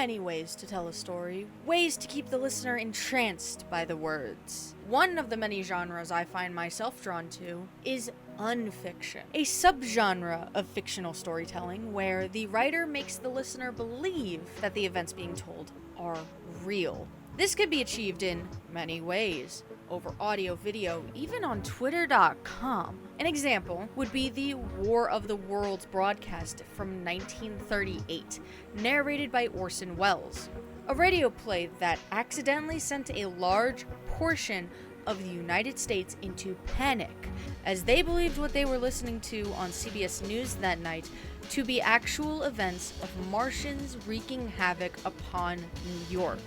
many ways to tell a story, ways to keep the listener entranced by the words. One of the many genres I find myself drawn to is Unfiction, a subgenre of fictional storytelling where the writer makes the listener believe that the events being told are real. This could be achieved in many ways, over audio, video, even on Twitter.com. An example would be the War of the Worlds broadcast from 1938, narrated by Orson Welles, a radio play that accidentally sent a large portion of the United States into panic, as they believed what they were listening to on CBS News that night to be actual events of Martians wreaking havoc upon New York.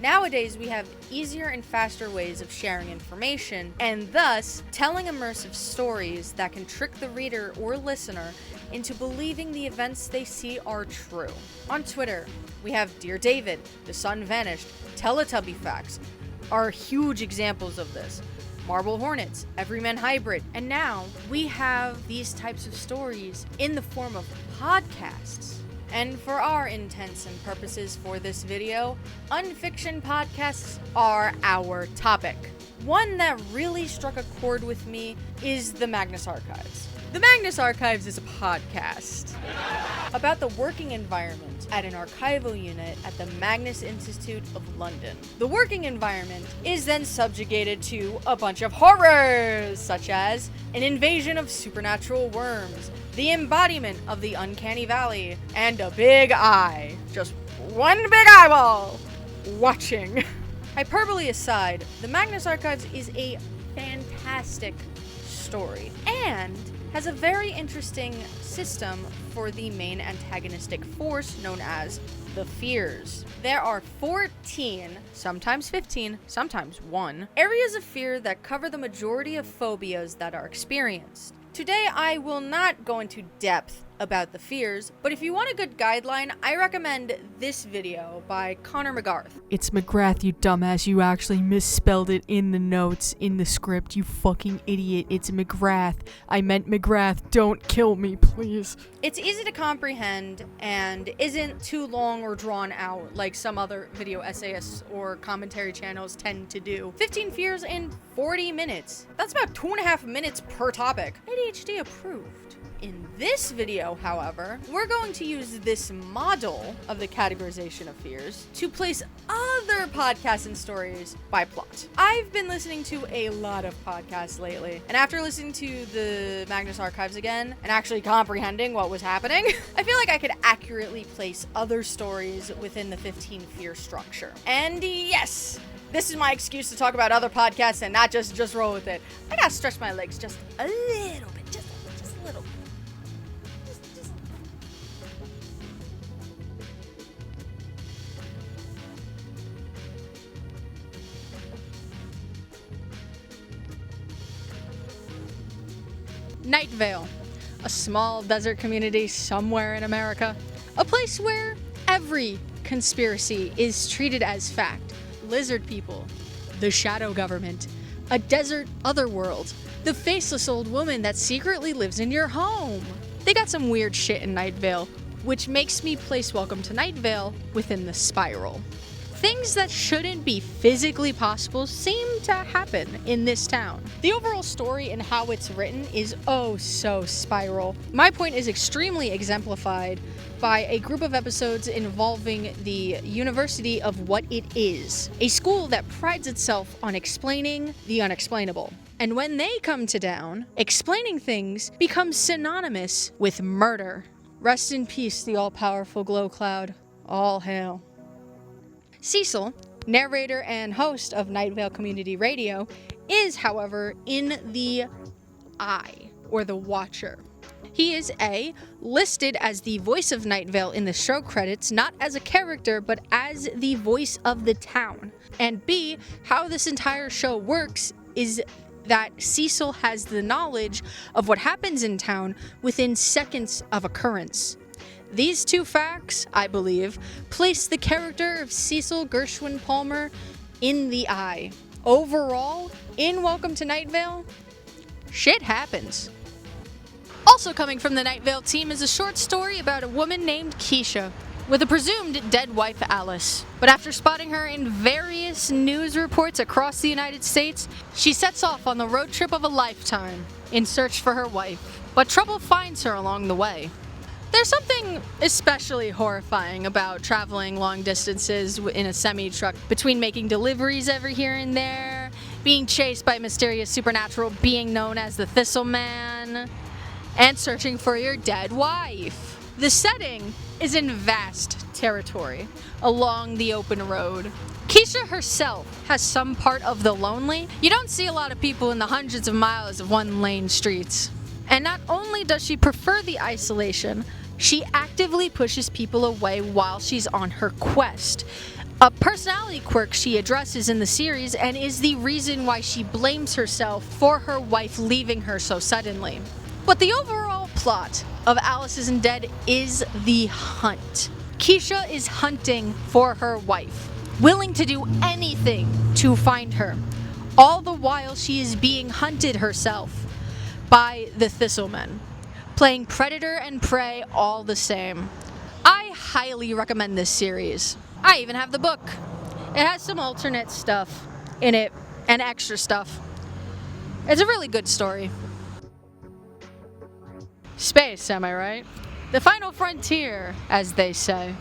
Nowadays, we have easier and faster ways of sharing information, and thus telling immersive stories that can trick the reader or listener into believing the events they see are true. On Twitter, we have Dear David, The Sun Vanished, Teletubby Facts are huge examples of this. Marble Hornets, Everyman Hybrid, and now we have these types of stories in the form of podcasts. And for our intents and purposes for this video, Unfiction podcasts are our topic. One that really struck a chord with me is the Magnus Archives. The Magnus Archives is a podcast about the working environment at an archival unit at the Magnus Institute of London. The working environment is then subjugated to a bunch of horrors, such as an invasion of supernatural worms, the embodiment of the uncanny valley, and a big eye. Just one big eyeball watching. Hyperbole aside, the Magnus Archives is a fantastic story and has a very interesting system for the main antagonistic force known as the fears. There are 14, sometimes 15, sometimes 1, areas of fear that cover the majority of phobias that are experienced. Today, I will not go into depth about the fears, but if you want a good guideline, I recommend this video by Connor McGarth. It's McGrath, you dumbass. You actually misspelled it in the notes, in the script, you fucking idiot. It's McGrath. I meant McGrath. Don't kill me, please. It's easy to comprehend and isn't too long or drawn out like some other video essayists or commentary channels tend to do. 15 fears in 40 minutes. That's about 2.5 minutes per topic. ADHD approved. In this video, however, we're going to use this model of the categorization of fears to place other podcasts and stories by plot. I've been listening to a lot of podcasts lately, and after listening to the Magnus Archives again and actually comprehending what was happening, I feel like I could accurately place other stories within the 15 fear structure. And yes, this is my excuse to talk about other podcasts and not just roll with it. I gotta stretch my legs just a little bit, just a little bit. Night Vale, a small desert community somewhere in America. A place where every conspiracy is treated as fact. Lizard people, the shadow government, a desert otherworld, the faceless old woman that secretly lives in your home. They got some weird shit in Night Vale, which makes me place Welcome to Night Vale within the spiral. Things that shouldn't be physically possible seem to happen in this town. The overall story and how it's written is oh so spiral. My point is extremely exemplified by a group of episodes involving the University of What It Is, a school that prides itself on explaining the unexplainable. And when they come to town, explaining things becomes synonymous with murder. Rest in peace, the all-powerful Glow Cloud. All hail. Cecil, narrator and host of Night Vale Community Radio, is, however, in the Eye, or the Watcher. He is A, listed as the voice of Night Vale in the show credits, not as a character, but as the voice of the town. And B, how this entire show works is that Cecil has the knowledge of what happens in town within seconds of occurrence. These two facts, I believe, place the character of Cecil Gershwin Palmer in the Eye. Overall, in Welcome to Night Vale, shit happens. Also coming from the Night Vale team is a short story about a woman named Keisha. with a presumed dead wife Alice. But after spotting her in various news reports across the United States, she sets off on the road trip of a lifetime in search for her wife. But trouble finds her along the way. There's something especially horrifying about traveling long distances in a semi-truck, between making deliveries every here and there, being chased by a mysterious supernatural being known as the Thistle Man, and searching for your dead wife. The setting is in vast territory along the open road. Keisha herself has some part of the lonely. You don't see a lot of people in the hundreds of miles of one-lane streets. And not only does she prefer the isolation, she actively pushes people away while she's on her quest. A personality quirk she addresses in the series and is the reason why she blames herself for her wife leaving her so suddenly. But the overall plot of Alice Isn't Dead is the hunt. Keisha is hunting for her wife, willing to do anything to find her, all the while she is being hunted herself by the Thistlemen, playing predator and prey all the same. I highly recommend this series. I even have the book. It has some alternate stuff in it and extra stuff. It's a really good story. Space, am I right? The final frontier, as they say.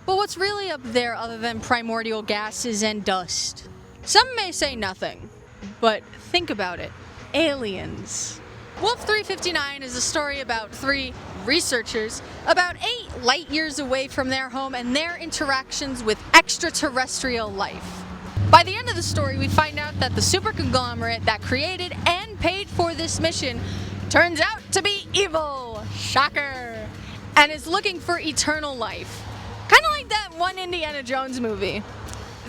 But what's really up there other than primordial gases and dust? Some may say nothing, but think about it. Aliens. Wolf 359 is a story about 3 researchers about 8 light years away from their home and their interactions with extraterrestrial life. By the end of the story, we find out that the super conglomerate that created and paid for this mission turns out to be evil, shocker, and is looking for eternal life. Kind of like that one Indiana Jones movie.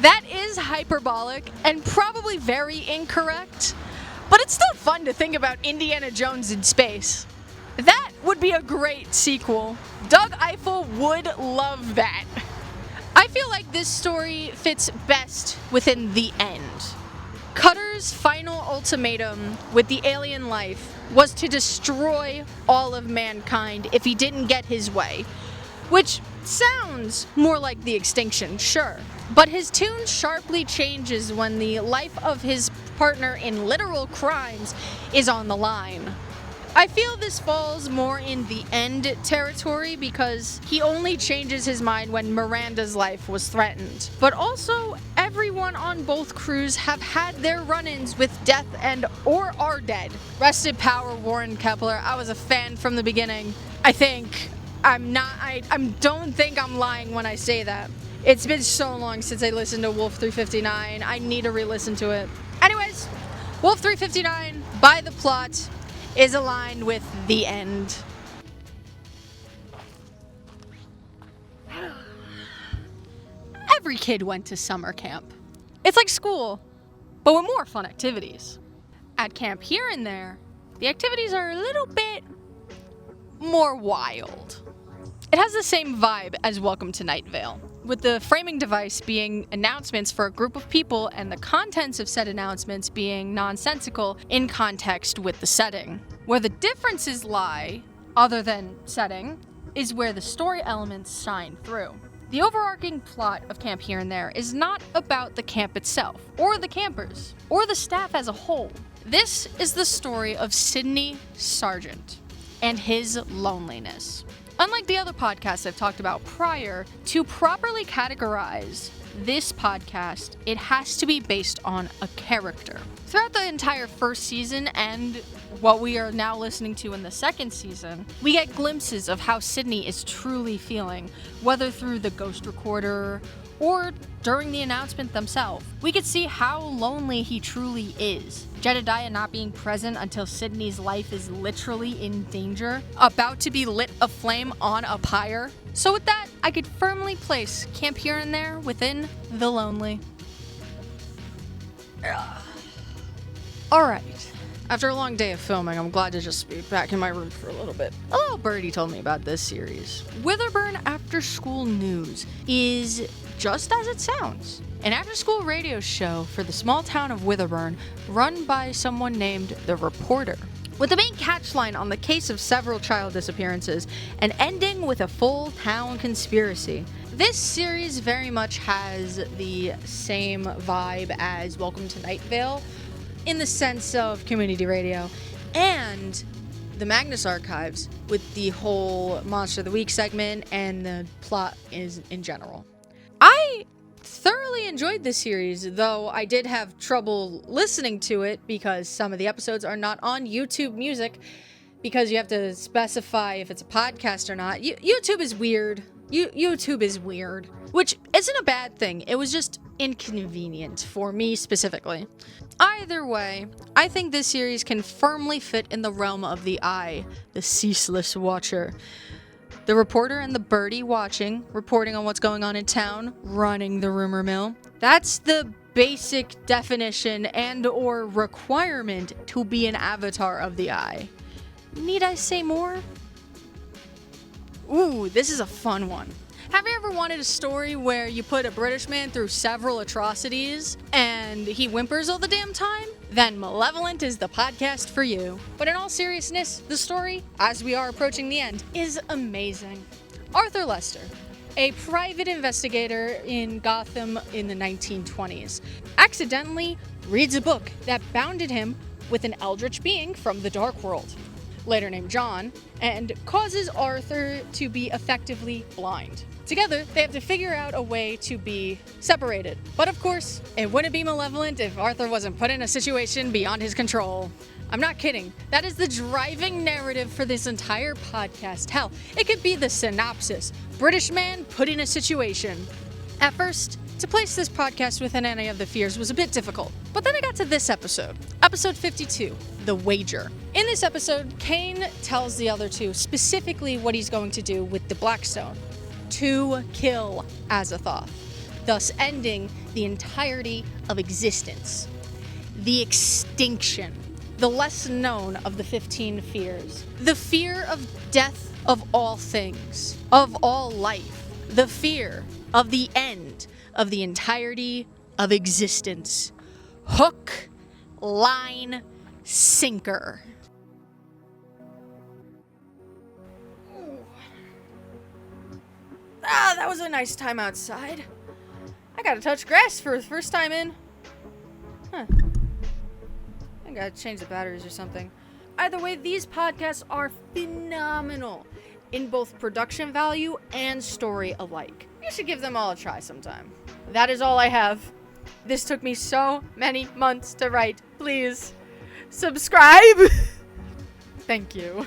That is hyperbolic and probably very incorrect, but it's still fun to think about Indiana Jones in space. That would be a great sequel. Doug Eiffel would love that. I feel like this story fits best within the end. Cutter's final ultimatum with the alien life was to destroy all of mankind if he didn't get his way, which sounds more like the extinction, sure. But his tune sharply changes when the life of his partner in literal crimes is on the line. I feel this falls more in the end territory because he only changes his mind when Miranda's life was threatened. But also, everyone on both crews have had their run-ins with death and or are dead. Rest in power, Warren Kepler. I was a fan from the beginning. I don't think I'm lying when I say that. It's been so long since I listened to Wolf 359. I need to re-listen to it. Anyways, Wolf 359, by the plot, is aligned with the end. Every kid went to summer camp. It's like school, but with more fun activities. At Camp Here and There, the activities are a little bit more wild. It has the same vibe as Welcome to Night Vale, with the framing device being announcements for a group of people and the contents of said announcements being nonsensical in context with the setting. Where the differences lie, other than setting, is where the story elements shine through. The overarching plot of Camp Here and There is not about the camp itself, or the campers, or the staff as a whole. This is the story of Sidney Sargent and his loneliness. Unlike the other podcasts I've talked about prior, to properly categorize this podcast, it has to be based on a character. Throughout the entire first season and what we are now listening to in the second season, we get glimpses of how Sidney is truly feeling, whether through the ghost recorder or during the announcement themselves. We could see how lonely he truly is. Jedediah not being present until Sidney's life is literally in danger, about to be lit aflame on a pyre. So with that, I could firmly place Camp Here and There within the lonely. Alright. After a long day of filming, I'm glad to just be back in my room for a little bit. A little birdie told me about this series. Witherburn After School News is just as it sounds. An after-school radio show for the small town of Witherburn, run by someone named The Reporter. With the main catchline on the case of several child disappearances, and ending with a full town conspiracy. This series very much has the same vibe as Welcome to Night Vale in the sense of community radio and the Magnus Archives with the whole Monster of the Week segment and the plot is in general. I thoroughly enjoyed this series, though I did have trouble listening to it because some of the episodes are not on YouTube Music because you have to specify if it's a podcast or not. YouTube is weird. YouTube is weird, which isn't a bad thing. It was just inconvenient for me specifically. Either way, I think this series can firmly fit in the realm of the Eye, the ceaseless watcher. The reporter and the birdie watching, reporting on what's going on in town, running the rumor mill. That's the basic definition and or requirement to be an avatar of the Eye. Need I say more? Ooh, this is a fun one. Have you ever wanted a story where you put a British man through several atrocities and he whimpers all the damn time? Then Malevolent is the podcast for you. But in all seriousness, the story, as we are approaching the end, is amazing. Arthur Lester, a private investigator in Gotham in the 1920s, accidentally reads a book that bounded him with an eldritch being from the Dark World, later named John, and causes Arthur to be effectively blind. Together, they have to figure out a way to be separated. But of course, it wouldn't be Malevolent if Arthur wasn't put in a situation beyond his control. I'm not kidding. That is the driving narrative for this entire podcast. Hell, it could be the synopsis. British man put in a situation. At first, to place this podcast within any of the fears was a bit difficult. But then I got to this episode. Episode 52, The Wager. In this episode, Kane tells the other two specifically what he's going to do with the Blackstone. To kill Azathoth, thus ending the entirety of existence. The extinction, the less known of the 15 fears. The fear of death of all things, of all life. The fear of the end of the entirety of existence. Hook, line, sinker. Ah, that was a nice time outside. I gotta touch grass for the first time in. Huh. I gotta change the batteries or something. Either way, these podcasts are phenomenal in both production value and story alike. You should give them all a try sometime. That is all I have. This took me so many months to write. Please, subscribe! Thank you.